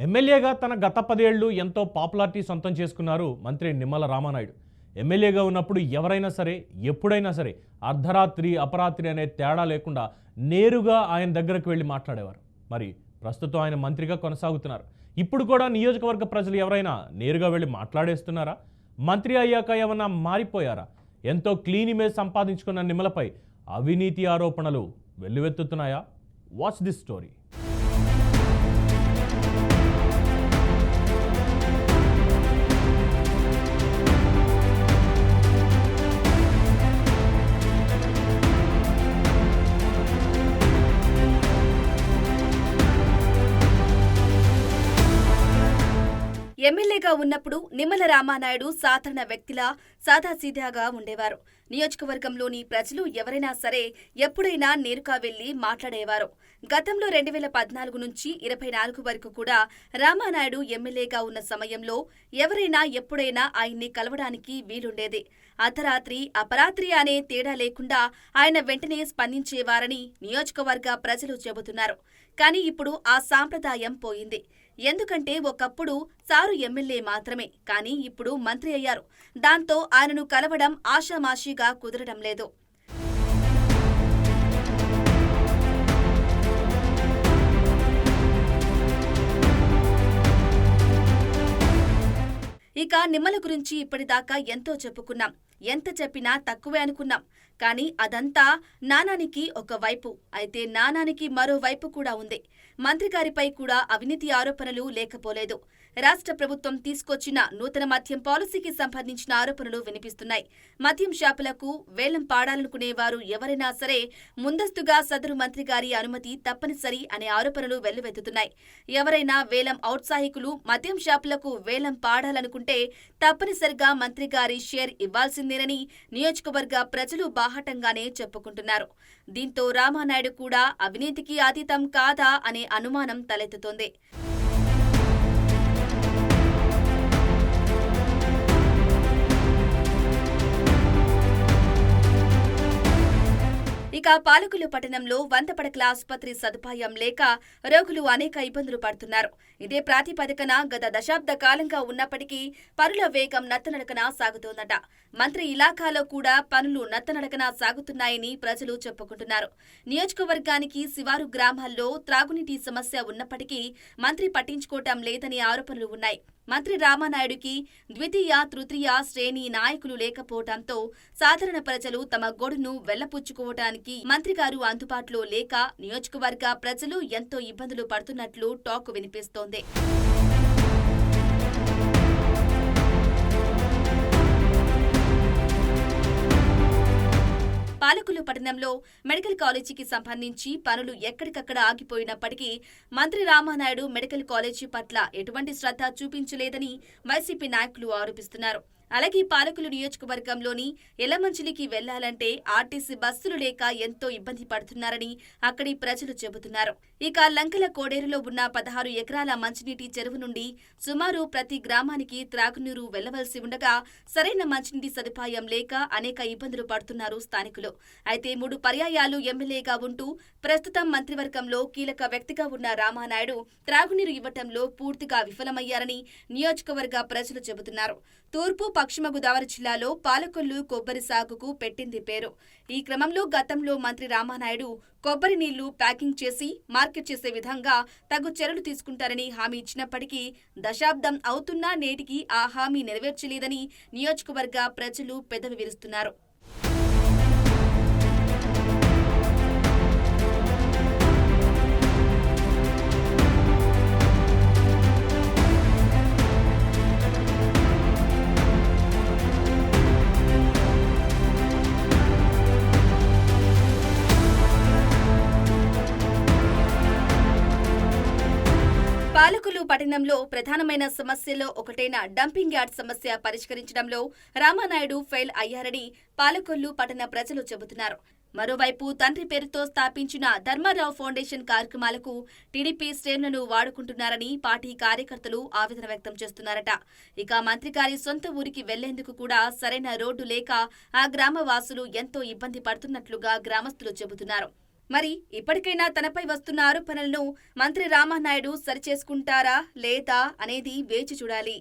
ఎమ్మెల్యేగా తన గత 10 ఏళ్లు ఎంతో పాపులారిటీ సొంతం చేసుకున్నారు మంత్రి నిమ్మల రామానాయుడు. ఎమ్మెల్యేగా ఉన్నప్పుడు ఎవరైనా సరే, ఎప్పుడైనా సరే అర్ధరాత్రి, అపరాత్రి అనే తేడా లేకుండా నేరుగా ఆయన దగ్గరకు వెళ్లి మాట్లాడేవారు. మరి ప్రస్తుతం ఆయన మంత్రిగా కొనసాగుతున్నారు. ఇప్పుడు కూడా నియోజకవర్గ ప్రజలు ఎవరైనా నేరుగా వెళ్లి మాట్లాడేస్తున్నారా? మంత్రి అయ్యాక ఏమన్నా మారిపోయారా? ఎంతో క్లీన్ ఇమేజ్ సంపాదించుకున్న నిమ్మలపై అవినీతి ఆరోపణలు వెల్లువెత్తుతున్నాయా? Watch this story. ఎమ్మెల్యేగా ఉన్నప్పుడు నిమ్మల రామానాయుడు సాధారణ వ్యక్తిలా సాదాసీదాగా ఉండేవారు. నియోజకవర్గంలోని ప్రజలు ఎవరైనా సరే ఎప్పుడైనా నేరుగా వెళ్లి మాట్లాడేవారు. గతంలో 2014 నుంచి 24 వరకు కూడా రామానాయుడు ఎమ్మెల్యేగా ఉన్న సమయంలో ఎవరైనా ఎప్పుడైనా ఆయన్ని కలవడానికి వీలుండేది. అర్ధరాత్రి, అపరాత్రి అనే తేడా లేకుండా ఆయన వెంటనే స్పందించేవారని నియోజకవర్గ ప్రజలు చెబుతున్నారు. కానీ ఇప్పుడు ఆ సాంప్రదాయం పోయింది. ఎందుకంటే ఒకప్పుడు సారు ఎమ్మెల్యే మాత్రమే, కానీ ఇప్పుడు మంత్రి అయ్యారు. దాంతో ఆయనను కలవడం ఆషామాషీగా కుదరడం లేదు. ఇక నిమ్మల గురించి ఇప్పటిదాకా ఎంతో చెప్పుకున్నాం. ఎంత చెప్పినా తక్కువే అనుకున్నాం. కానీ అదంతా నానానికి ఒక వైపు అయితే, నానానికి మరో వైపు కూడా ఉంది. మంత్రిగారిపై కూడా అవినీతి ఆరోపణలు లేకపోలేదు. రాష్ట్ర ప్రభుత్వం తీసుకొచ్చిన నూతన మద్యం పాలసీకి సంబంధించిన ఆరోపణలు వినిపిస్తున్నాయి. మద్యం షాపులకు వేలం పాడాలనుకునేవారు ఎవరైనా సరే ముందస్తుగా సదరు మంత్రిగారి అనుమతి తప్పనిసరి అనే ఆరోపణలు వెల్లువెత్తుతున్నాయి. ఎవరైనా వేలం ఔత్సాహికులు మద్యం షాపులకు వేలం పాడాలనుకుంటే తప్పనిసరిగా మంత్రిగారి షేర్ ఇవ్వాల్సిందేనని నియోజకవర్గ ప్రజలు బాహాటంగానే చెప్పుకుంటున్నారు. దీంతో రామానాయుడు కూడా అవినీతికి అతీతం కాదా అనే అనుమానం తలెత్తుతోంది. ఇక పాలకులు పట్టణంలో 100 పడకల ఆసుపత్రి సదుపాయం లేక రోగులు అనేక ఇబ్బందులు పడుతున్నారు. ఇదే ప్రాతిపదికన గత దశాబ్ద కాలంగా ఉన్నప్పటికీ పనుల వేగం నత్తనడకన సాగుతోందట. మంత్రి ఇలాఖాలో కూడా పనులు నత్తనడకన సాగుతున్నాయని ప్రజలు చెప్పుకుంటున్నారు. నియోజకవర్గానికి శివారు గ్రామాల్లో త్రాగునీటి సమస్య ఉన్నప్పటికీ మంత్రి పట్టించుకోవటం లేదని ఆరోపణలు ఉన్నాయి. మంత్రి రామానాయుడికి ద్వితీయ, తృతీయ శ్రేణి నాయకులు లేకపోవడంతో సాధారణ ప్రజలు తమ గొడును వెళ్లపుచ్చుకోవటానికి మంత్రిగారు అందుబాటులో లేక నియోజకవర్గ ప్రజలు ఎంతో ఇబ్బందులు పడుతున్నట్లు టాక్ వినిపిస్తోంది. పాలకులు పట్టణంలో మెడికల్ కాలేజీకి సంబంధించి పనులు ఎక్కడికక్కడ ఆగిపోయినప్పటికీ మంత్రి రామానాయుడు మెడికల్ కాలేజీ పట్ల ఎటువంటి శ్రద్ధ చూపించలేదని వైసీపీ నాయకులు ఆరోపిస్తున్నారు. అలాగే పాలకులు నియోజకవర్గంలోని ఎలమంచిలికి వెళ్లాలంటే ఆర్టీసీ బస్సులు లేక ఎంతో ఇబ్బంది పడుతున్నారని అక్కడి ప్రజలు చెబుతున్నారు. ఇక లంకల కోడేరులో ఉన్న 16 ఎకరాల మంచినీటి చెరువు నుండి సుమారు ప్రతి గ్రామానికి త్రాగునీరు వెళ్లవలసి ఉండగా సరైన మంచినీటి సదుపాయం లేక అనేక ఇబ్బందులు పడుతున్నారు స్థానికులు. అయితే 3 పర్యాయాలు ఎమ్మెల్యేగా ఉంటూ ప్రస్తుతం మంత్రివర్గంలో కీలక వ్యక్తిగా ఉన్న రామానాయుడు త్రాగునీరు ఇవ్వటంలో పూర్తిగా విఫలమయ్యారని నియోజకవర్గ ప్రజలు చెబుతున్నారు. తూర్పు, పశ్చిమ గోదావరి జిల్లాలో పాలకొల్లు కొబ్బరి సాగుకు పెట్టింది పేరు. ఈ క్రమంలో గతంలో మంత్రి రామానాయుడు కొబ్బరి నీళ్లు ప్యాకింగ్ చేసి మార్కెట్ చేసే విధంగా తగు చర్యలు తీసుకుంటారని హామీ ఇచ్చినప్పటికీ దశాబ్దం అవుతున్నా నేటికి ఆ హామీ నెరవేర్చలేదని నియోజకవర్గ ప్రజలు పెదవి విరుస్తున్నారు. పాలకులు పట్టణంలో ప్రధానమైన సమస్యల్లో ఒకటైన డంపింగ్ యార్డ్ సమస్య పరిష్కరించడంలో రామానాయుడు ఫెయిల్ అయ్యారని పాలకొల్లు పట్టణ ప్రజలు చెబుతున్నారు. మరోవైపు తండ్రి పేరుతో స్థాపించిన ధర్మారావు ఫౌండేషన్ కార్యక్రమాలకు టీడీపీ శ్రేణులను వాడుకుంటున్నారని పార్టీ కార్యకర్తలు ఆవేదన వ్యక్తం చేస్తున్నారట. ఇక మంత్రిగారి సొంత ఊరికి వెళ్లేందుకు కూడా సరైన రోడ్డు లేక ఆ గ్రామవాసులు ఎంతో ఇబ్బంది పడుతున్నట్లుగా గ్రామస్తులు చెబుతున్నారు. మరి ఇప్పటికైనా తనపై వస్తున్న ఆరోపణలను మంత్రి రామానాయుడు సరిచేసుకుంటారా లేదా అనేది వేచి చూడాలి.